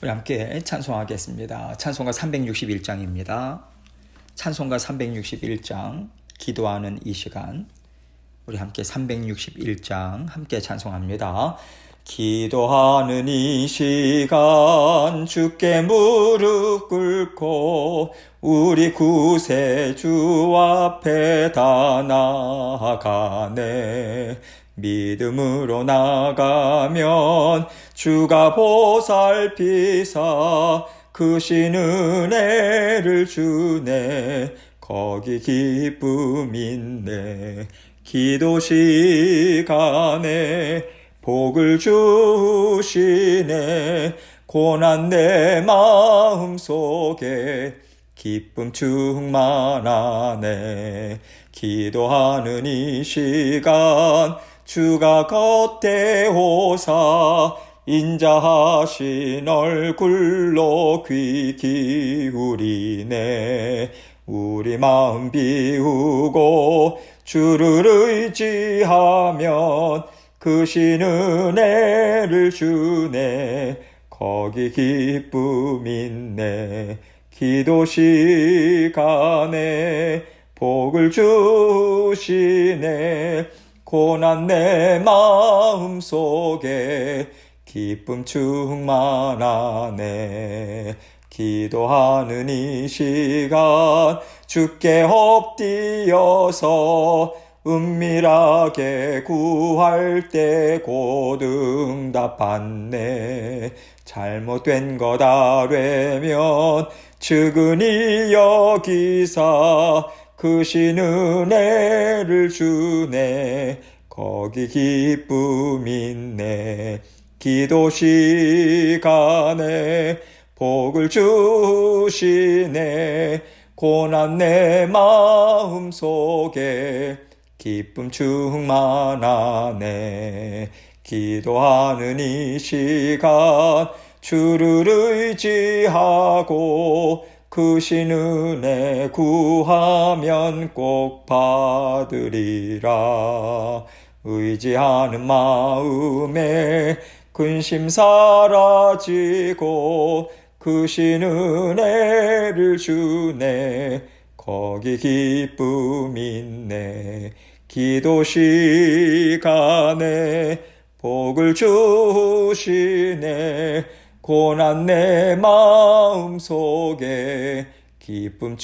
우리 함께 찬송하겠습니다. 찬송가 361장입니다. 찬송가 361장 기도하는 이 시간, 우리 함께 361장 함께 찬송합니다. 기도하는 이 시간 주께 무릎 꿇고 우리 구세주 앞에 다 나아가네. 믿음으로 나가면 주가 보살피사 크신 은혜를 주네. 거기 기쁨 있네. 기도 시간에 복을 주시네. 고난 내 마음속에 기쁨 충만하네. 기도하는 이 시간 주가 겉에 오사 인자하신 얼굴로 귀 기울이네. 우리 마음 비우고 주를 의지하면 크신 은혜를 주네. 거기 기쁨 있네. 기도 시간에 복을 주시네. 고난 내 마음속에 기쁨 충만하네. 기도하는 이 시간 주께 엎드려서 은밀하게 구할 때 곧 응답받네. 잘못된 것 아뢰면 측은히 여기사 크신 은혜를 주네. 거기 기쁨 있네. 기도 시간에 복을 주시네. 고난 내 마음속에 기쁨 충만하네. 기도하는 이 시간 주를 의지하고 크신 은혜 구하면 꼭 받으리라. 의지하는 마음에 근심 사라지고 크신 은혜를 주네. 거기 기쁨 있네. 기도 시간에 복을 주시네. 고난 내 마음속에 기쁨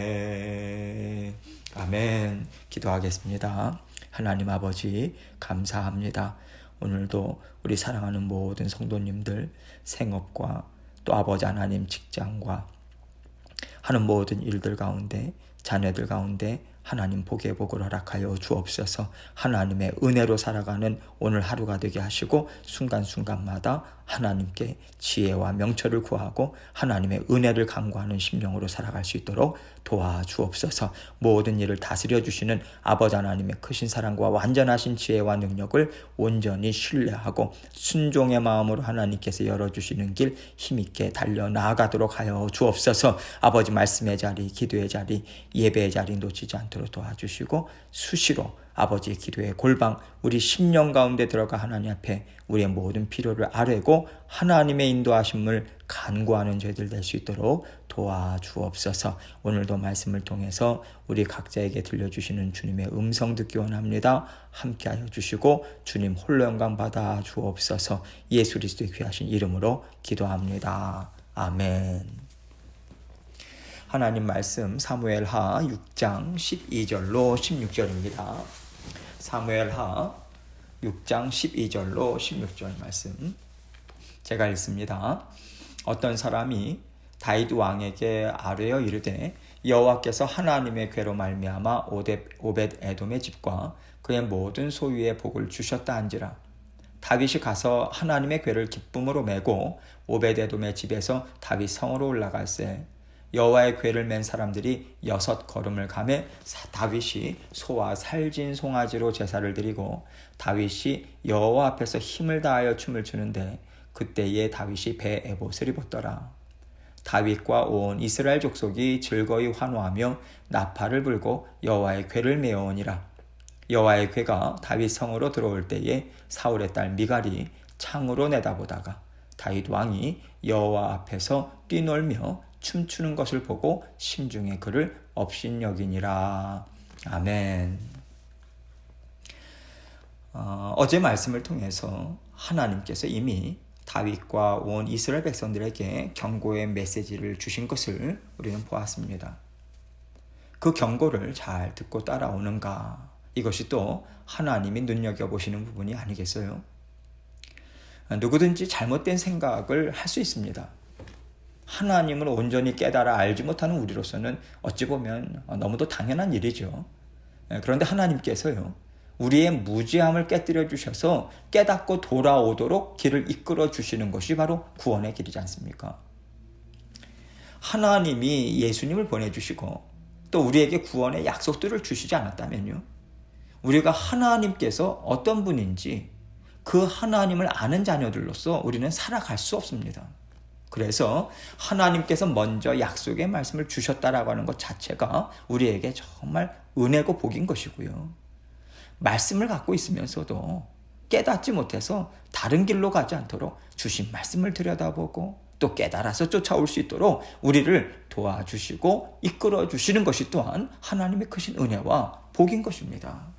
충만하네. 아멘. 기도하겠습니다. 하나님 아버지 감사합니다. 오늘도 우리 사랑하는 모든 성도님들 생업과 또 아버지 하나님 직장과 하는 모든 일들 가운데 자녀들 가운데 하나님 복의 복을 허락하여 주옵소서. 하나님의 은혜로 살아가는 오늘 하루가 되게 하시고 순간순간마다 하나님께 지혜와 명철을 구하고 하나님의 은혜를 간구하는 심령으로 살아갈 수 있도록 도와주옵소서. 모든 일을 다스려 주시는 아버지 하나님의 크신 사랑과 완전하신 지혜와 능력을 온전히 신뢰하고 순종의 마음으로 하나님께서 열어주시는 길 힘있게 달려나가도록 하여 주옵소서. 아버지 말씀의 자리, 기도의 자리, 예배의 자리 놓치지 않도록 도와주시고 수시로 아버지의 기도의 골방 우리 심령 가운데 들어가 하나님 앞에 우리의 모든 필요를 아뢰고 하나님의 인도하심을 간구하는 저희들 될 수 있도록 도와주옵소서. 오늘도 말씀을 통해서 우리 각자에게 들려주시는 주님의 음성 듣기 원합니다. 함께하여 주시고 주님 홀로 영광 받아 주옵소서. 예수 그리스도의 귀하신 이름으로 기도합니다. 아멘. 하나님 말씀 사무엘하 6장 12절로 16절입니다. 사무엘하 6장 12절로 16절 말씀 제가 읽습니다. 어떤 사람이 다윗 왕에게 아뢰어 이르되 여호와께서 하나님의 괴로 말미암아 오벳 에돔의 집과 그의 모든 소유의 복을 주셨다 한지라. 다윗이 가서 하나님의 괴를 기쁨으로 메고 오벳 에돔의 집에서 다윗 성으로 올라갈새 여호와의 궤를 맨 사람들이 6걸음을 가매 다윗이 소와 살진 송아지로 제사를 드리고 다윗이 여호와 앞에서 힘을 다하여 춤을 추는데 그때에 다윗이 배 에봇을 입었더라. 다윗과 온 이스라엘 족속이 즐거이 환호하며 나팔을 불고 여호와의 궤를 메어오니라. 여호와의 궤가 다윗 성으로 들어올 때에 사울의 딸 미갈이 창으로 내다보다가 다윗 왕이 여호와 앞에서 뛰놀며 춤추는 것을 보고 심중에 그를 업신여기니라. 아멘. 어제 말씀을 통해서 하나님께서 이미 다윗과 온 이스라엘 백성들에게 경고의 메시지를 주신 것을 우리는 보았습니다. 그 경고를 잘 듣고 따라오는가? 이것이 또 하나님이 눈여겨보시는 부분이 아니겠어요? 누구든지 잘못된 생각을 할 수 있습니다. 하나님을 온전히 깨달아 알지 못하는 우리로서는 어찌 보면 너무도 당연한 일이죠. 그런데 하나님께서요, 우리의 무지함을 깨뜨려 주셔서 깨닫고 돌아오도록 길을 이끌어 주시는 것이 바로 구원의 길이지 않습니까? 하나님이 예수님을 보내주시고 또 우리에게 구원의 약속들을 주시지 않았다면요, 우리가 하나님께서 어떤 분인지 그 하나님을 아는 자녀들로서 우리는 살아갈 수 없습니다. 그래서 하나님께서 먼저 약속의 말씀을 주셨다라고 하는 것 자체가 우리에게 정말 은혜고 복인 것이고요. 말씀을 갖고 있으면서도 깨닫지 못해서 다른 길로 가지 않도록 주신 말씀을 들여다보고 또 깨달아서 쫓아올 수 있도록 우리를 도와주시고 이끌어 주시는 것이 또한 하나님의 크신 은혜와 복인 것입니다.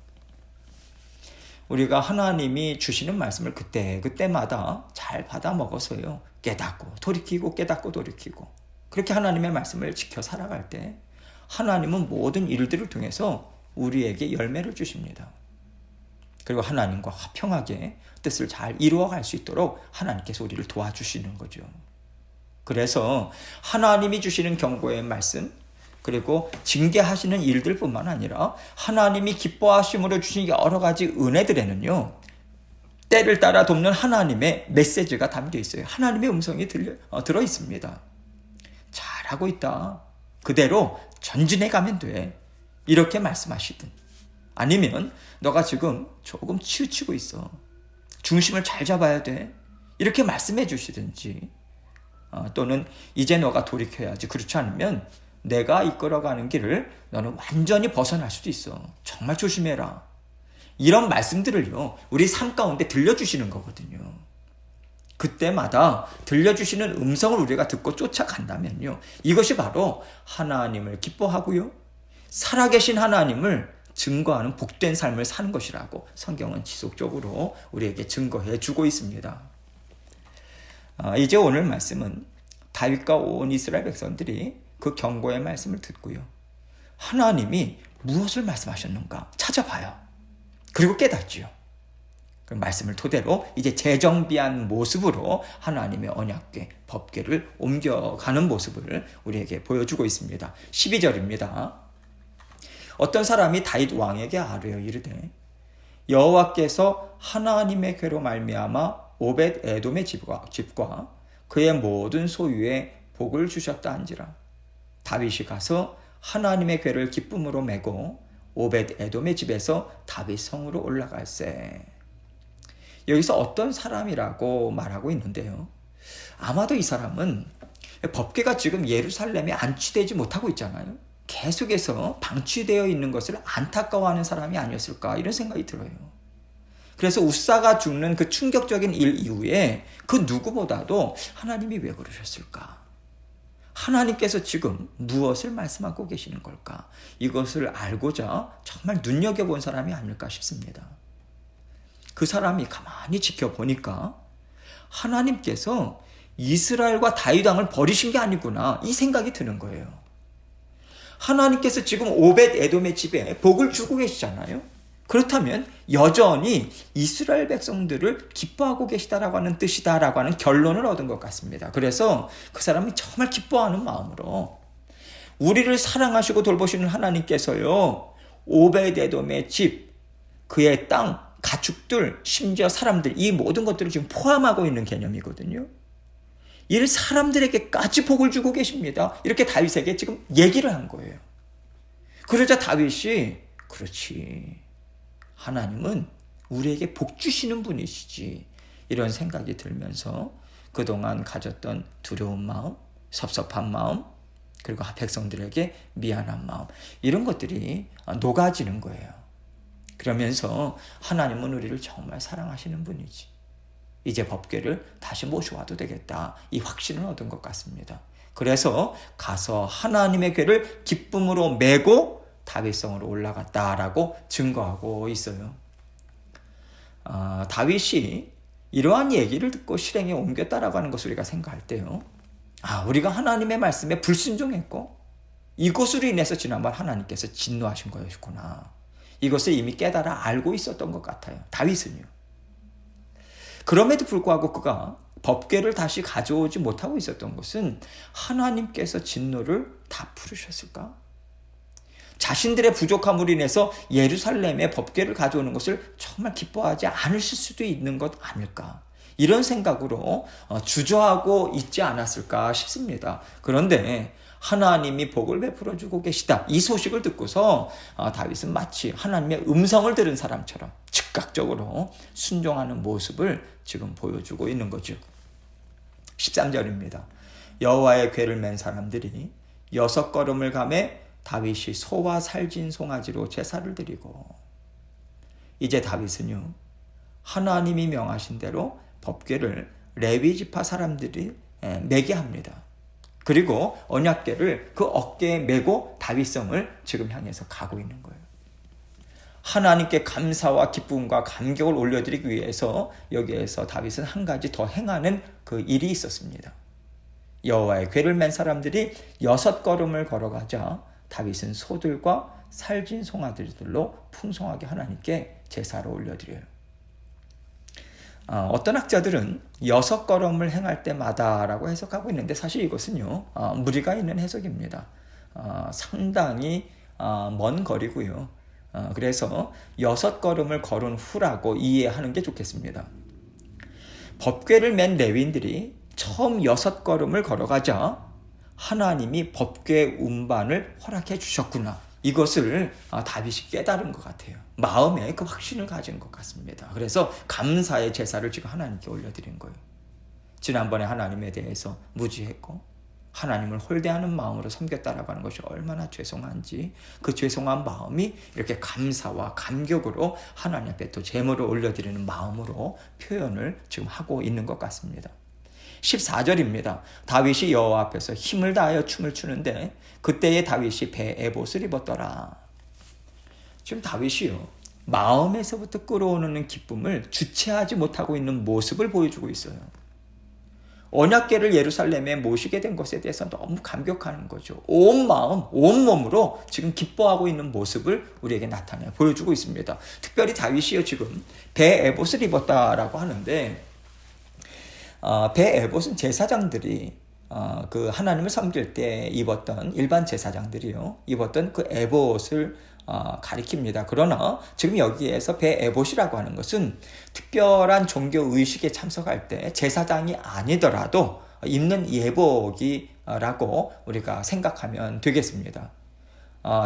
우리가 하나님이 주시는 말씀을 그때마다 잘 받아 먹어서요, 깨닫고 돌이키고 깨닫고 돌이키고 그렇게 하나님의 말씀을 지켜 살아갈 때 하나님은 모든 일들을 통해서 우리에게 열매를 주십니다. 그리고 하나님과 화평하게 뜻을 잘 이루어갈 수 있도록 하나님께서 우리를 도와주시는 거죠. 그래서 하나님이 주시는 경고의 말씀, 그리고 징계하시는 일들뿐만 아니라 하나님이 기뻐하심으로 주신 여러 가지 은혜들에는요, 때를 따라 돕는 하나님의 메시지가 담겨 있어요. 하나님의 음성이 들어 있습니다. 잘하고 있다. 그대로 전진해 가면 돼. 이렇게 말씀하시든, 아니면 너가 지금 조금 치우치고 있어. 중심을 잘 잡아야 돼. 이렇게 말씀해 주시든지, 또는 이제 너가 돌이켜야지. 그렇지 않으면 내가 이끌어가는 길을 너는 완전히 벗어날 수도 있어. 정말 조심해라. 이런 말씀들을요, 우리 삶 가운데 들려주시는 거거든요. 그때마다 들려주시는 음성을 우리가 듣고 쫓아간다면요, 이것이 바로 하나님을 기뻐하고요, 살아계신 하나님을 증거하는 복된 삶을 사는 것이라고 성경은 지속적으로 우리에게 증거해 주고 있습니다. 이제 오늘 말씀은 다윗과 온 이스라엘 백성들이 그 경고의 말씀을 듣고요, 하나님이 무엇을 말씀하셨는가 찾아봐요. 그리고 깨닫지요. 그 말씀을 토대로 이제 재정비한 모습으로 하나님의 언약궤, 법궤를 옮겨가는 모습을 우리에게 보여주고 있습니다. 12절입니다. 어떤 사람이 다윗 왕에게 아뢰어 이르되, 여호와께서 하나님의 궤로 말미암아 오벳 에돔의 집과 그의 모든 소유에 복을 주셨다 한지라. 다윗이 가서 하나님의 궤를 기쁨으로 메고 오벳 에돔의 집에서 다윗 성으로 올라갈세. 여기서 어떤 사람이라고 말하고 있는데요, 아마도 이 사람은 법궤가 지금 예루살렘에 안치되지 못하고 있잖아요. 계속해서 방치되어 있는 것을 안타까워하는 사람이 아니었을까, 이런 생각이 들어요. 그래서 우사가 죽는 그 충격적인 일 이후에 그 누구보다도 하나님이 왜 그러셨을까? 하나님께서 지금 무엇을 말씀하고 계시는 걸까? 이것을 알고자 정말 눈여겨본 사람이 아닐까 싶습니다. 그 사람이 가만히 지켜보니까 하나님께서 이스라엘과 다윗 왕을 버리신 게 아니구나, 이 생각이 드는 거예요. 하나님께서 지금 오벳 에돔의 집에 복을 주고 계시잖아요. 그렇다면 여전히 이스라엘 백성들을 기뻐하고 계시다라고 하는 뜻이다라고 하는 결론을 얻은 것 같습니다. 그래서 그 사람이 정말 기뻐하는 마음으로, 우리를 사랑하시고 돌보시는 하나님께서요, 오벳 에돔의 집, 그의 땅, 가축들, 심지어 사람들, 이 모든 것들을 지금 포함하고 있는 개념이거든요. 이 사람들에게까지 복을 주고 계십니다. 이렇게 다윗에게 지금 얘기를 한 거예요. 그러자 다윗이, 그렇지, 하나님은 우리에게 복 주시는 분이시지, 이런 생각이 들면서 그동안 가졌던 두려운 마음, 섭섭한 마음, 그리고 백성들에게 미안한 마음, 이런 것들이 녹아지는 거예요. 그러면서 하나님은 우리를 정말 사랑하시는 분이지, 이제 법궤를 다시 모셔와도 되겠다. 이 확신을 얻은 것 같습니다. 그래서 가서 하나님의 궤를 기쁨으로 메고 다윗성으로 올라갔다라고 증거하고 있어요. 다윗이 이러한 얘기를 듣고 실행에 옮겼다라고 하는 것을 우리가 생각할 때요. 우리가 하나님의 말씀에 불순종했고 이것으로 인해서 지난번 하나님께서 진노하신 거였구나. 이것을 이미 깨달아 알고 있었던 것 같아요. 다윗은요. 그럼에도 불구하고 그가 법궤를 다시 가져오지 못하고 있었던 것은 하나님께서 진노를 다 풀으셨을까? 자신들의 부족함으로 인해서 예루살렘에 법궤를 가져오는 것을 정말 기뻐하지 않으실 수도 있는 것 아닐까? 이런 생각으로 주저하고 있지 않았을까 싶습니다. 그런데 하나님이 복을 베풀어 주고 계시다. 이 소식을 듣고서 다윗은 마치 하나님의 음성을 들은 사람처럼 즉각적으로 순종하는 모습을 지금 보여주고 있는 거죠. 13절입니다. 여호와의 궤를 맨 사람들이 6걸음을 가매 다윗이 소와 살진 송아지로 제사를 드리고, 이제 다윗은요, 하나님이 명하신 대로 법궤를 레위 지파 사람들이 매게 합니다. 그리고 언약궤를 그 어깨에 메고 다윗성을 지금 향해서 가고 있는 거예요. 하나님께 감사와 기쁨과 감격을 올려드리기 위해서 여기에서 다윗은 한 가지 더 행하는 그 일이 있었습니다. 여호와의 궤를 맨 사람들이 6걸음을 걸어가자 다윗은 소들과 살진 송아지들로 풍성하게 하나님께 제사를 올려드려요. 어떤 학자들은 6걸음을 행할 때마다라고 해석하고 있는데 사실 이것은요, 무리가 있는 해석입니다. 상당히 먼 거리고요. 그래서 6걸음을 걸은 후라고 이해하는 게 좋겠습니다. 법궤를 맨 레위인들이 처음 6걸음을 걸어가자 하나님이 법궤 운반을 허락해 주셨구나. 이것을 다윗이 깨달은 것 같아요. 마음에 그 확신을 가진 것 같습니다. 그래서 감사의 제사를 지금 하나님께 올려드린 거예요. 지난번에 하나님에 대해서 무지했고 하나님을 홀대하는 마음으로 섬겼다라고 하는 것이 얼마나 죄송한지, 그 죄송한 마음이 이렇게 감사와 감격으로 하나님 앞에 또 제물을 올려드리는 마음으로 표현을 지금 하고 있는 것 같습니다. 14절입니다. 다윗이 여호와 앞에서 힘을 다하여 춤을 추는데 그때에 다윗이 배 에봇을 입었더라. 지금 다윗이요, 마음에서부터 끌어오는 기쁨을 주체하지 못하고 있는 모습을 보여주고 있어요. 언약궤를 예루살렘에 모시게 된 것에 대해서 너무 감격하는 거죠. 온 마음, 온 몸으로 지금 기뻐하고 있는 모습을 우리에게 나타내 보여주고 있습니다. 특별히 다윗이요, 지금 배 에봇을 입었다라고 하는데, 배 에봇은 제사장들이 그 하나님을 섬길 때 입었던, 일반 제사장들이요 입었던 그 에봇을 가리킵니다. 그러나 지금 여기에서 배 에봇이라고 하는 것은 특별한 종교 의식에 참석할 때 제사장이 아니더라도 입는 예복이라고 우리가 생각하면 되겠습니다.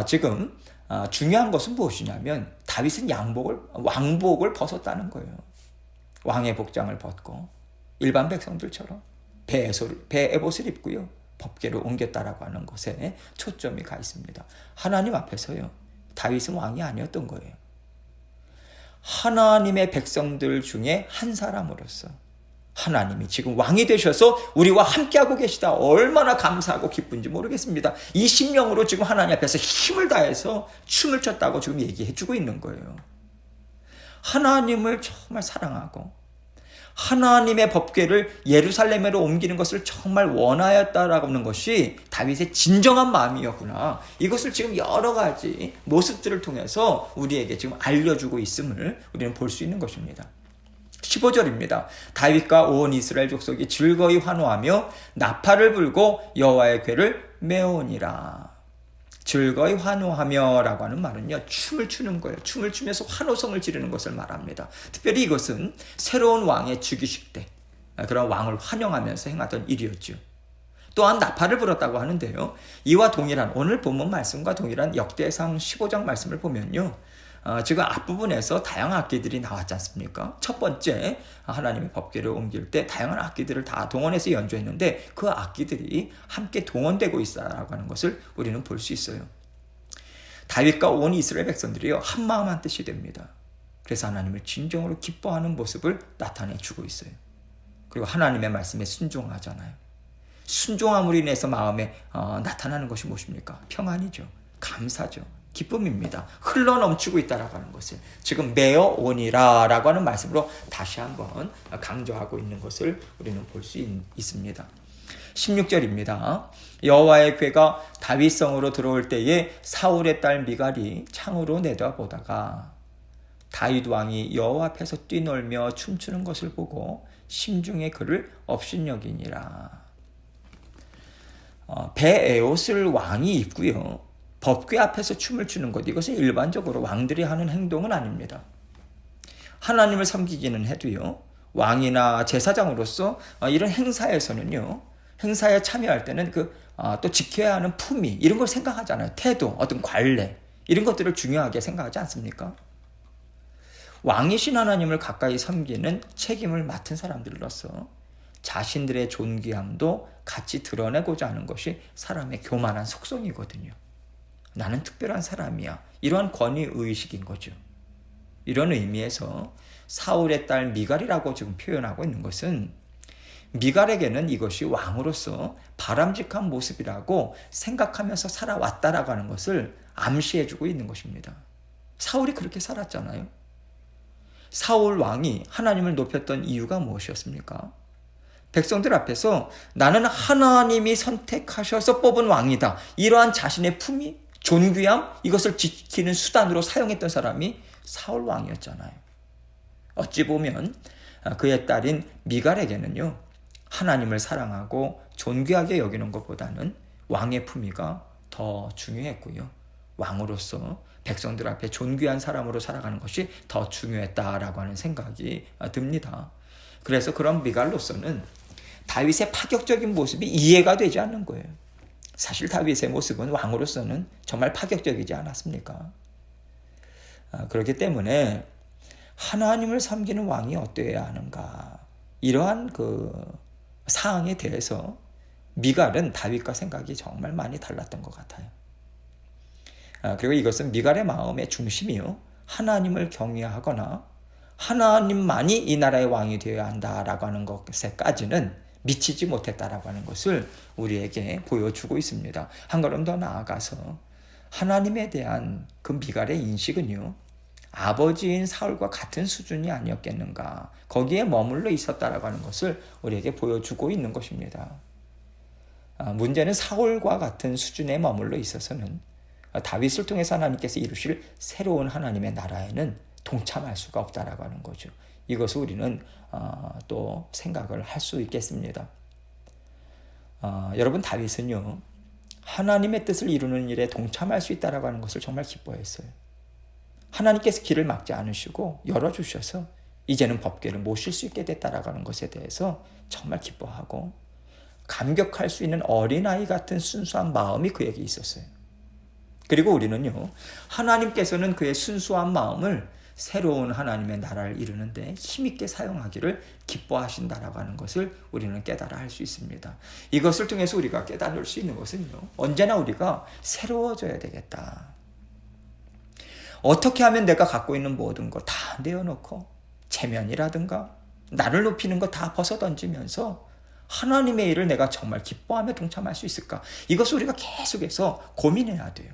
지금 중요한 것은 무엇이냐면 다윗은 왕복을 벗었다는 거예요. 왕의 복장을 벗고 일반 백성들처럼 배 에봇을 입고요, 법궤를 옮겼다라고 하는 것에 초점이 가 있습니다. 하나님 앞에서요, 다윗은 왕이 아니었던 거예요. 하나님의 백성들 중에 한 사람으로서 하나님이 지금 왕이 되셔서 우리와 함께하고 계시다. 얼마나 감사하고 기쁜지 모르겠습니다. 이 심령으로 지금 하나님 앞에서 힘을 다해서 춤을 췄다고 지금 얘기해 주고 있는 거예요. 하나님을 정말 사랑하고 하나님의 법궤를 예루살렘으로 옮기는 것을 정말 원하였다라고 하는 것이 다윗의 진정한 마음이었구나. 이것을 지금 여러 가지 모습들을 통해서 우리에게 지금 알려주고 있음을 우리는 볼 수 있는 것입니다. 15절입니다. 다윗과 온 이스라엘 족속이 즐거이 환호하며 나팔을 불고 여호와의 궤를 메오니라. 즐거이 환호하며 라고 하는 말은요, 춤을 추는 거예요. 춤을 추면서 환호성을 지르는 것을 말합니다. 특별히 이것은 새로운 왕의 즉위식 때 그런 왕을 환영하면서 행하던 일이었죠. 또한 나팔을 불었다고 하는데요, 이와 동일한, 오늘 본문 말씀과 동일한 역대상 15장 말씀을 보면요, 지금 앞부분에서 다양한 악기들이 나왔지 않습니까? 첫 번째, 하나님의 법궤를 옮길 때 다양한 악기들을 다 동원해서 연주했는데 그 악기들이 함께 동원되고 있다라고 하는 것을 우리는 볼 수 있어요. 다윗과 온 이스라엘 백성들이요, 한마음 한뜻이 됩니다. 그래서 하나님을 진정으로 기뻐하는 모습을 나타내 주고 있어요. 그리고 하나님의 말씀에 순종하잖아요. 순종함으로 인해서 마음에 나타나는 것이 무엇입니까? 평안이죠. 감사죠. 기쁨입니다. 흘러넘치고 있다라고 하는 것을 지금 메어 오니라 라고 하는 말씀으로 다시 한번 강조하고 있는 것을 우리는 볼 수 있습니다. 16절입니다. 여호와의 궤가 다윗성으로 들어올 때에 사울의 딸 미갈이 창으로 내다보다가 다윗 왕이 여호와 앞에서 뛰놀며 춤추는 것을 보고 심중에 그를 업신여기니라. 베에옷을 왕이 입고요. 법궤 앞에서 춤을 추는 것, 이것은 일반적으로 왕들이 하는 행동은 아닙니다. 하나님을 섬기기는 해도요. 왕이나 제사장으로서 이런 행사에서는요. 행사에 참여할 때는 또 지켜야 하는 품위 이런 걸 생각하잖아요. 태도, 어떤 관례 이런 것들을 중요하게 생각하지 않습니까? 왕이신 하나님을 가까이 섬기는 책임을 맡은 사람들로서 자신들의 존귀함도 같이 드러내고자 하는 것이 사람의 교만한 속성이거든요. 나는 특별한 사람이야. 이러한 권위의식인 거죠. 이런 의미에서 사울의 딸 미갈이라고 지금 표현하고 있는 것은 미갈에게는 이것이 왕으로서 바람직한 모습이라고 생각하면서 살아왔다라고 하는 것을 암시해주고 있는 것입니다. 사울이 그렇게 살았잖아요. 사울 왕이 하나님을 높였던 이유가 무엇이었습니까? 백성들 앞에서 나는 하나님이 선택하셔서 뽑은 왕이다. 이러한 자신의 품위, 존귀함 이것을 지키는 수단으로 사용했던 사람이 사울 왕이었잖아요. 어찌 보면 그의 딸인 미갈에게는요. 하나님을 사랑하고 존귀하게 여기는 것보다는 왕의 품위가 더 중요했고요. 왕으로서 백성들 앞에 존귀한 사람으로 살아가는 것이 더 중요했다라고 하는 생각이 듭니다. 그래서 그런 미갈로서는 다윗의 파격적인 모습이 이해가 되지 않는 거예요. 사실 다윗의 모습은 왕으로서는 정말 파격적이지 않았습니까? 그렇기 때문에 하나님을 섬기는 왕이 어떠해야 하는가 이러한 사항에 대해서 미갈은 다윗과 생각이 정말 많이 달랐던 것 같아요. 그리고 이것은 미갈의 마음의 중심이요. 하나님을 경외하거나 하나님만이 이 나라의 왕이 되어야 한다라고 하는 것에까지는 미치지 못했다라고 하는 것을 우리에게 보여주고 있습니다. 한 걸음 더 나아가서 하나님에 대한 그 미갈의 인식은요. 아버지인 사울과 같은 수준이 아니었겠는가. 거기에 머물러 있었다라고 하는 것을 우리에게 보여주고 있는 것입니다. 문제는 사울과 같은 수준에 머물러 있어서는 다윗을 통해서 하나님께서 이루실 새로운 하나님의 나라에는 동참할 수가 없다라고 하는 거죠. 이것을 우리는 또 생각을 할 수 있겠습니다. 여러분 다윗은요. 하나님의 뜻을 이루는 일에 동참할 수 있다라고 하는 것을 정말 기뻐했어요. 하나님께서 길을 막지 않으시고 열어주셔서 이제는 법궤를 모실 수 있게 됐다라고 하는 것에 대해서 정말 기뻐하고 감격할 수 있는 어린아이 같은 순수한 마음이 그에게 있었어요. 그리고 우리는요. 하나님께서는 그의 순수한 마음을 새로운 하나님의 나라를 이루는데 힘있게 사용하기를 기뻐하신다라고 하는 것을 우리는 깨달아 할 수 있습니다. 이것을 통해서 우리가 깨달을 수 있는 것은요. 언제나 우리가 새로워져야 되겠다. 어떻게 하면 내가 갖고 있는 모든 거 다 내어놓고 체면이라든가 나를 높이는 거 다 벗어던지면서 하나님의 일을 내가 정말 기뻐하며 동참할 수 있을까? 이것을 우리가 계속해서 고민해야 돼요.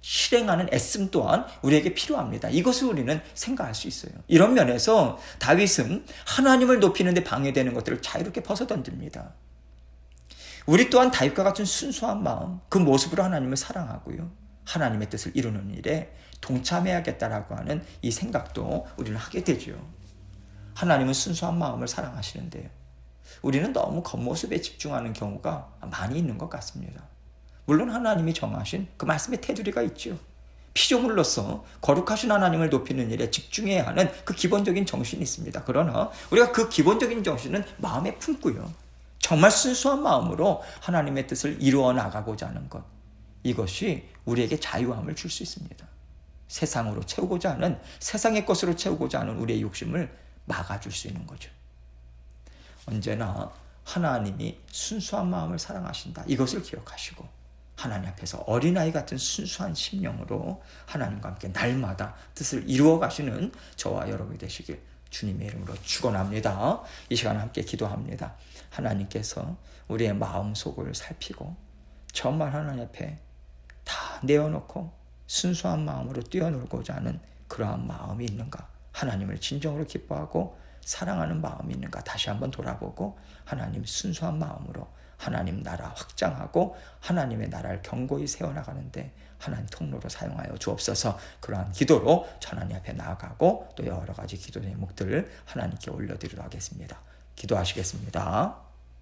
실행하는 애씀 또한 우리에게 필요합니다. 이것을 우리는 생각할 수 있어요. 이런 면에서 다윗은 하나님을 높이는 데 방해되는 것들을 자유롭게 벗어던집니다. 우리 또한 다윗과 같은 순수한 마음, 그 모습으로 하나님을 사랑하고요. 하나님의 뜻을 이루는 일에 동참해야겠다라고 하는 이 생각도 우리는 하게 되죠. 하나님은 순수한 마음을 사랑하시는데요. 우리는 너무 겉모습에 집중하는 경우가 많이 있는 것 같습니다. 물론 하나님이 정하신 그 말씀의 테두리가 있죠. 피조물로서 거룩하신 하나님을 높이는 일에 집중해야 하는 그 기본적인 정신이 있습니다. 그러나 우리가 그 기본적인 정신은 마음에 품고요. 정말 순수한 마음으로 하나님의 뜻을 이루어 나가고자 하는 것. 이것이 우리에게 자유함을 줄 수 있습니다. 세상으로 채우고자 하는, 세상의 것으로 채우고자 하는 우리의 욕심을 막아줄 수 있는 거죠. 언제나 하나님이 순수한 마음을 사랑하신다. 이것을 기억하시고 하나님 앞에서 어린아이 같은 순수한 심령으로 하나님과 함께 날마다 뜻을 이루어 가시는 저와 여러분이 되시길 주님의 이름으로 축원합니다. 이 시간 함께 기도합니다. 하나님께서 우리의 마음속을 살피고 정말 하나님 앞에 다 내어놓고 순수한 마음으로 뛰어놀고자 하는 그러한 마음이 있는가, 하나님을 진정으로 기뻐하고 사랑하는 마음이 있는가 다시 한번 돌아보고 하나님 순수한 마음으로 하나님 나라 확장하고 하나님의 나라를 견고히 세워나가는데 하나님 통로로 사용하여 주옵소서. 그러한 기도로 하나님 앞에 나아가고 또 여러 가지 기도 제목들을 하나님께 올려드리도록 하겠습니다. 기도하시겠습니다.